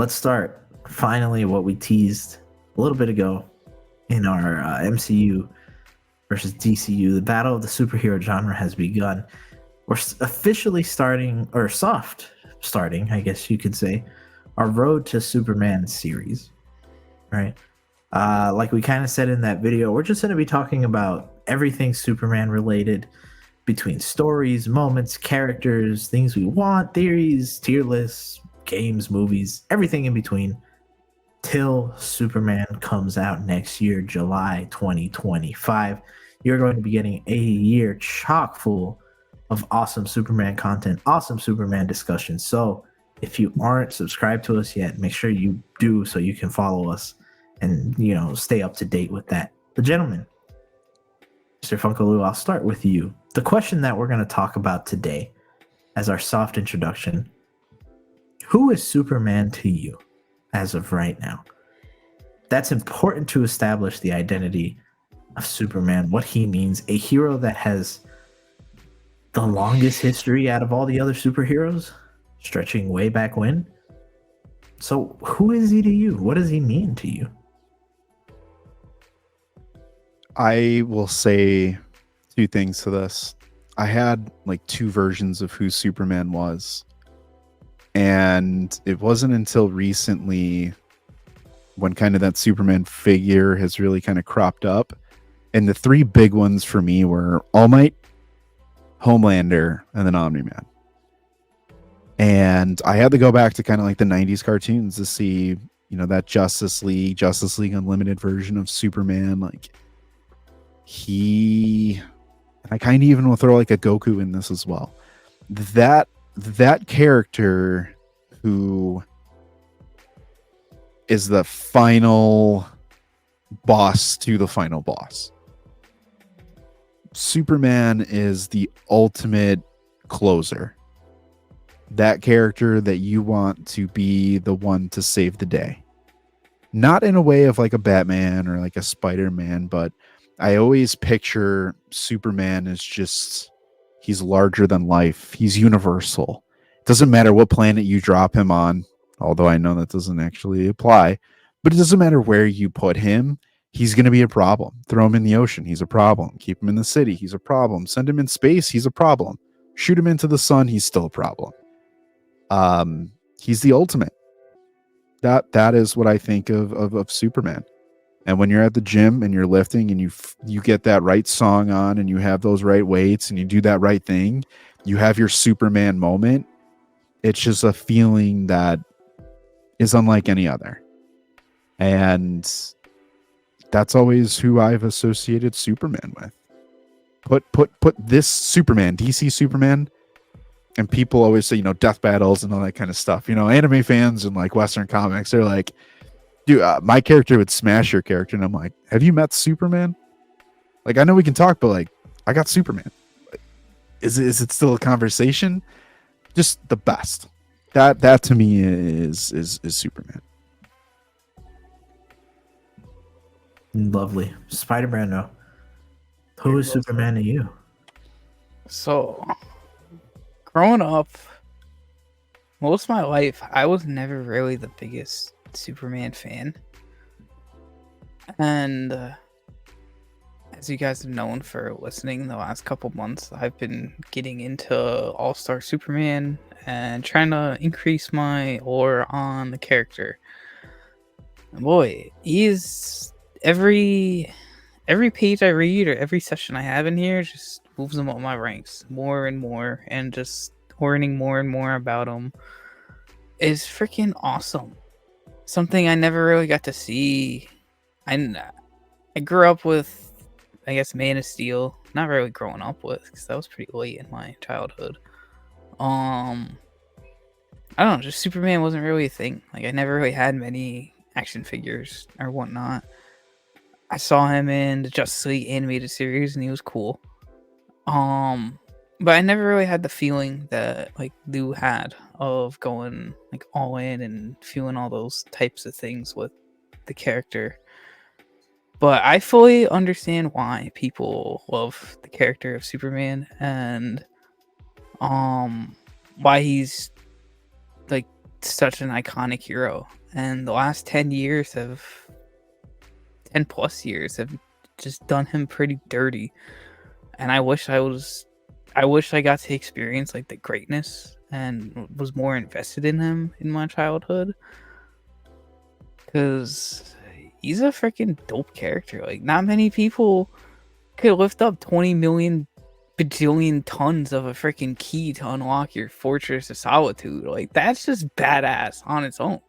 let's start finally what we teased a little bit ago in our MCU versus DCU. The battle of the superhero genre has begun. We're officially starting, or soft starting, I guess you could say, our Road to Superman series, right? Like we kind of said in that video, we're just going to be talking about everything Superman related, between stories, moments, characters, things we want, theories, tier lists, games, movies, everything in between, till Superman comes out next year, July 2025. You're going to be getting a year chock full of awesome Superman content, awesome Superman discussion. So if you aren't subscribed to us yet, make sure you do so you can follow us and, you know, stay up to date with that. But gentlemen, Mr. Funkaloo, I'll start with you. The question that we're going to talk about today as our soft introduction: who is Superman to you as of right now? That's important to establish the identity of Superman, what he means, a hero that has the longest history out of all the other superheroes, stretching way back when. So who is he to you? What does he mean to you? I will say two things to this. I had like two versions of who Superman was. And it wasn't until recently when kind of that Superman figure has really kind of cropped up. And the three big ones for me were All Might, Homelander, and then Omni-Man. And I had to go back to kind of like the 90s cartoons to see, you know, that Justice League Unlimited version of Superman. Like, and I kind of even will throw like a Goku in this as well. That character who is the final boss to the final boss. Superman is the ultimate closer. That character that you want to be the one to save the day. Not in a way of like a Batman or like a Spider-Man, but I always picture Superman as just, he's larger than life. He's universal. It doesn't matter what planet you drop him on, although I know that doesn't actually apply, but it doesn't matter where you put him. He's going to be a problem. Throw him in the ocean. He's a problem. Keep him in the city. He's a problem. Send him in space. He's a problem. Shoot him into the sun. He's still a problem. He's the ultimate. That is what I think of Superman. And when you're at the gym and you're lifting and you get that right song on and you have those right weights and you do that right thing, you have your Superman moment. It's just a feeling that is unlike any other. And that's always who I've associated Superman with. Put this Superman, DC Superman, and people always say, you know, death battles and all that kind of stuff. You know, anime fans and like Western comics, they're like, dude, my character would smash your character. And I'm like, have you met Superman? Like, I know we can talk, but like, I got Superman. Is it still a conversation? Just the best. That to me is Superman. Lovely. Spider-Man, no. Who is Superman to you? So, growing up, most of my life, I was never really the biggest Superman fan. And as you guys have known for listening the last couple months, I've been getting into All-Star Superman and trying to increase my lore on the character. Boy, he's every page I read or every session I have in here just moves him up my ranks more and more, and just learning more and more about him is freaking awesome. Something I never really got to see. I grew up with, I guess, Man of Steel. Not really growing up with, because that was pretty late in my childhood. I don't know, just Superman wasn't really a thing. Like, I never really had many action figures or whatnot. I saw him in the Justice League animated series, and he was cool. But I never really had the feeling that like Lou had of going like all in and feeling all those types of things with the character. But I fully understand why people love the character of Superman, and why he's like such an iconic hero, and the last 10 years have 10 plus years have just done him pretty dirty. And I wish I got to experience like the greatness and was more invested in him in my childhood, because he's a freaking dope character. Like, not many people could lift up 20 million bajillion tons of a freaking key to unlock your Fortress of Solitude. Like, that's just badass on its own.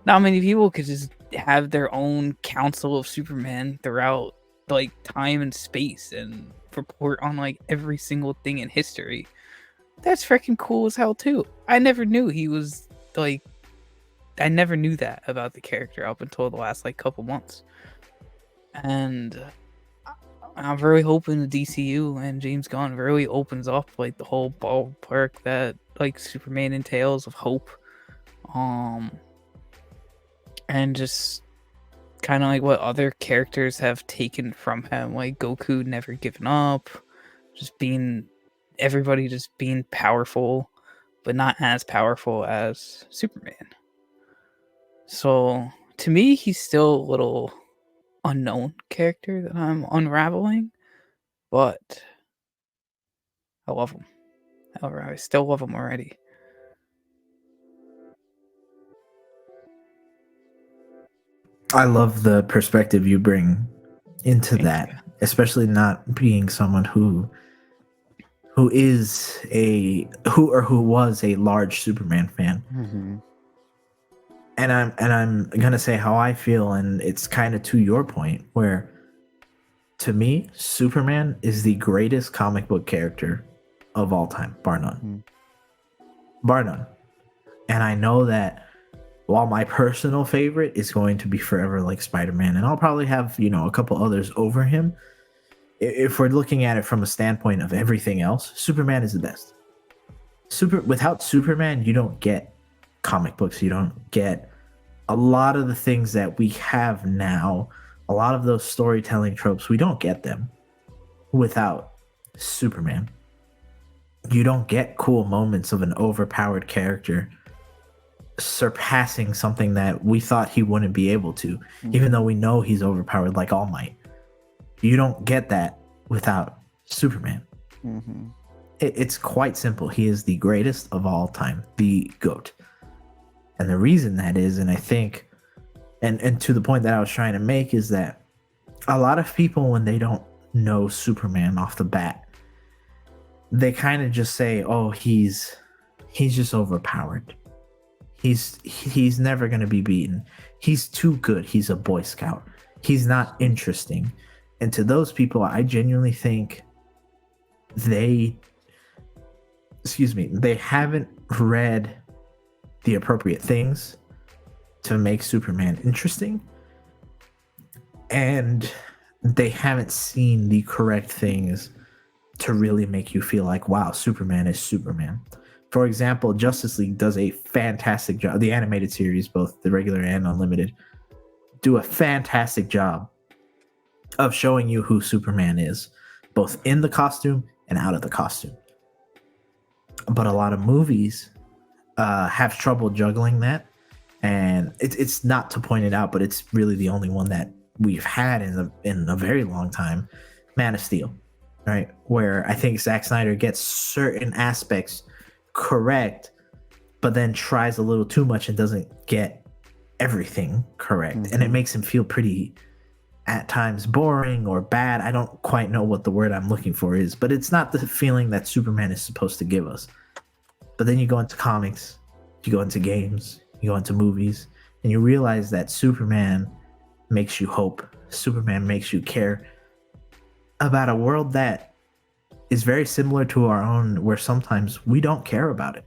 Not many people could just have their own Council of Superman throughout like time and space and report on like every single thing in history. That's freaking cool as hell too. I never knew he was like, I never knew that about the character up until the last like couple months. And I'm really hoping the DCU and James Gunn really opens up like the whole ballpark that like Superman entails of hope. And just kind of like what other characters have taken from him, like Goku never giving up, just being everybody just being powerful, but not as powerful as Superman. So to me, he's still a little unknown character that I'm unraveling, but I love him. However, I still love him already. I love the perspective you bring into Thank that, you. especially not being someone who who was a large Superman fan. Mm-hmm. And I'm gonna say how I feel, and it's kind of to your point, where to me, Superman is the greatest comic book character of all time, bar none. Mm-hmm. Bar none. And I know that while my personal favorite is going to be forever like Spider-Man, and I'll probably have, a couple others over him, if we're looking at it from a standpoint of everything else, Superman is the best. Without Superman, you don't get comic books, you don't get a lot of the things that we have now, a lot of those storytelling tropes, we don't get them without Superman. You don't get cool moments of an overpowered character surpassing something that we thought he wouldn't be able to, even though we know he's overpowered like All Might. You don't get that without Superman. Mm-hmm. It's quite simple. He is the greatest of all time, the GOAT. And the reason that is, and I think, and to the point that I was trying to make, is that a lot of people, when they don't know Superman off the bat, they kind of just say, oh, he's just overpowered. He's never going to be beaten. He's too good. He's a Boy Scout. He's not interesting. And to those people, I genuinely think they haven't read the appropriate things to make Superman interesting, and they haven't seen the correct things to really make you feel like, wow, Superman is Superman. For example, Justice League does a fantastic job. The animated series, both the regular and unlimited, do a fantastic job of showing you who Superman is, both in the costume and out of the costume. But a lot of movies have trouble juggling that, and it's not to point it out, but it's really the only one that we've had in a very long time. Man of Steel, right? Where I think Zack Snyder gets certain aspects correct, but then tries a little too much and doesn't get everything correct. Mm-hmm. And it makes him feel pretty, at times, boring or bad. I don't quite know what the word I'm looking for is, but it's not the feeling that Superman is supposed to give us. But then you go into comics, you go into games, you go into movies, and you realize that Superman makes you hope. Superman makes you care about a world that is very similar to our own, where sometimes we don't care about it.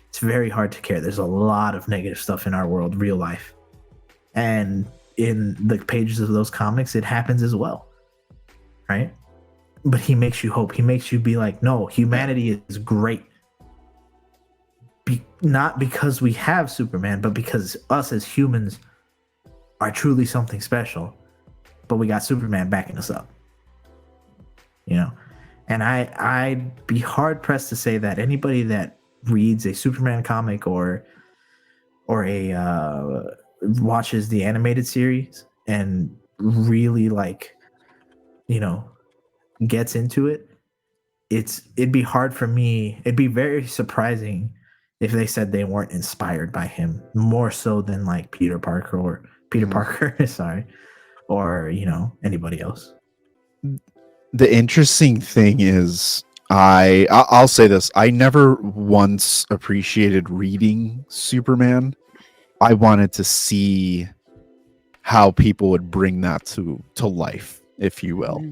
It's very hard to care. There's a lot of negative stuff in our world, real life. And in the pages of those comics, it happens as well, right? But he makes you hope. He makes you be like, no, humanity is great. Not because we have Superman, but because us as humans are truly something special. But we got Superman backing us up, And I'd be hard pressed to say that anybody that reads a Superman comic or or a watches the animated series and really like, you know, gets into it, it'd be hard for me. It'd be very surprising if they said they weren't inspired by him more so than like Peter Mhm. Parker, sorry, or anybody else. The interesting thing is, I'll say this: I never once appreciated reading Superman. I wanted to see how people would bring that to life, if you will,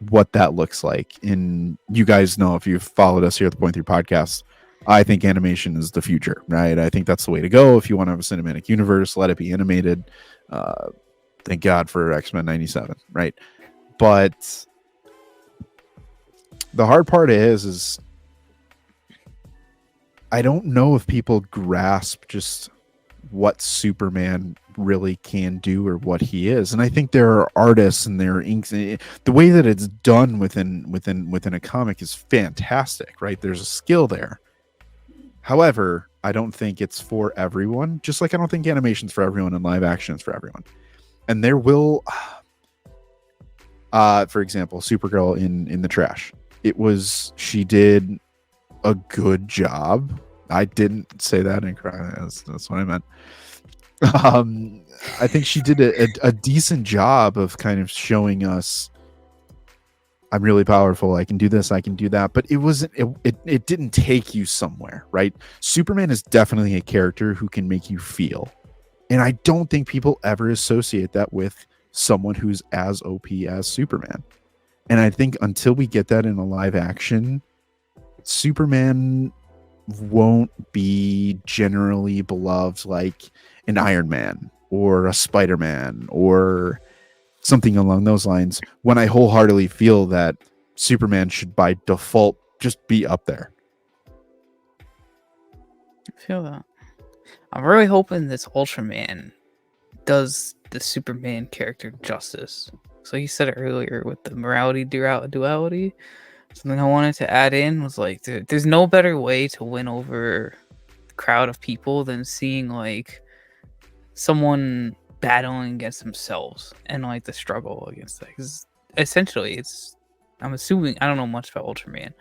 what that looks like. And you guys know, if you've followed us here at the Point 3 podcast, I think animation is the future, right? I think that's the way to go. If you want to have a cinematic universe, let it be animated. Thank God for X-Men 97, right? But the hard part is I don't know if people grasp just what Superman really can do or what he is. And I think there are artists and there are inks. The way that it's done within a comic is fantastic, right? There's a skill there. However, I don't think it's for everyone. Just like I don't think animation's for everyone and live action is for everyone. And there will, for example, Supergirl in The Trash. She did a good job. I didn't say that in cry. That's what I meant. I think she did a decent job of kind of showing us, I'm really powerful. I can do this. I can do that. But it didn't take you somewhere, right? Superman is definitely a character who can make you feel. And I don't think people ever associate that with someone who's as OP as Superman. And I think until we get that in a live action, Superman won't be generally beloved like an Iron Man or a Spider-Man or something along those lines, when I wholeheartedly feel that Superman should by default just be up there. I feel that. I'm really hoping this Ultraman does the Superman character justice. So you said it earlier with the morality duality. Something I wanted to add in was like, there's no better way to win over a crowd of people than seeing like someone battling against themselves and like the struggle against that. Because essentially, I'm assuming, I don't know much about Ultraman,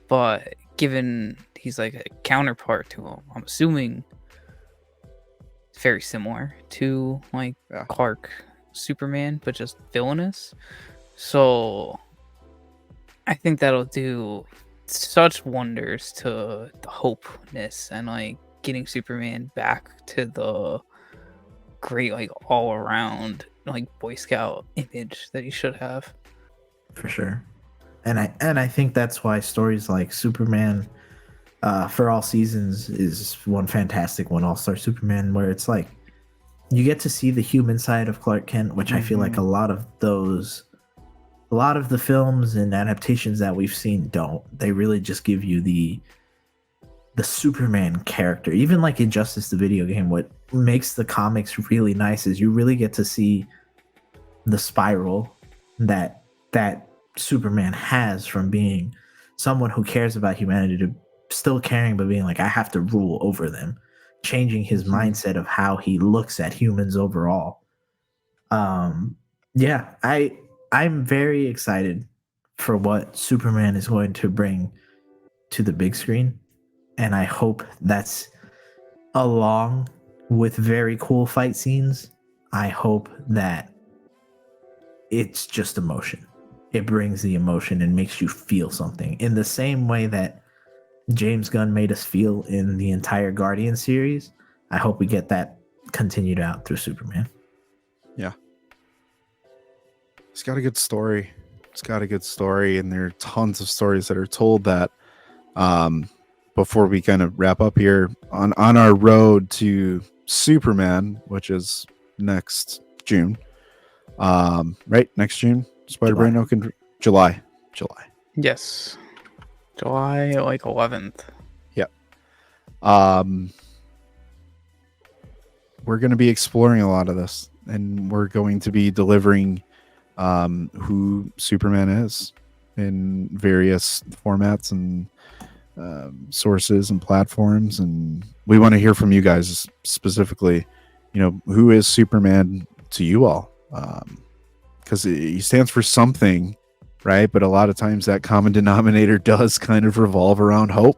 but given he's like a counterpart to him, I'm assuming it's very similar to like Clark Superman, but just villainous. So I think that'll do such wonders to the hopeness and like getting Superman back to the great like all around like Boy Scout image that he should have. For sure. And I think that's why stories like Superman for All Seasons is one fantastic one, All-Star Superman, where it's like you get to see the human side of Clark Kent, which I feel like a lot of the films and adaptations that we've seen don't. They really just give you the Superman character. Even like Injustice, the video game, what makes the comics really nice is you really get to see the spiral that Superman has from being someone who cares about humanity to still caring but being like, I have to rule over them, changing his mindset of how he looks at humans overall. Yeah, I'm very excited for what Superman is going to bring to the big screen, and I hope that's along with very cool fight scenes. I hope that it's just emotion. It brings the emotion and makes you feel something in the same way that James Gunn made us feel in the entire Guardian series. I hope we get that continued out through Superman. Yeah. It's got a good story. And there are tons of stories that are told that before we kind of wrap up here on our road to Superman, which is next June. Right? Next June? Spider-Man July. Yes. July like 11th. Yep. We're going to be exploring a lot of this, and we're going to be delivering who Superman is in various formats and sources and platforms, and we want to hear from you guys specifically. Who is Superman to you all? Because he stands for something, right? But a lot of times that common denominator does kind of revolve around hope.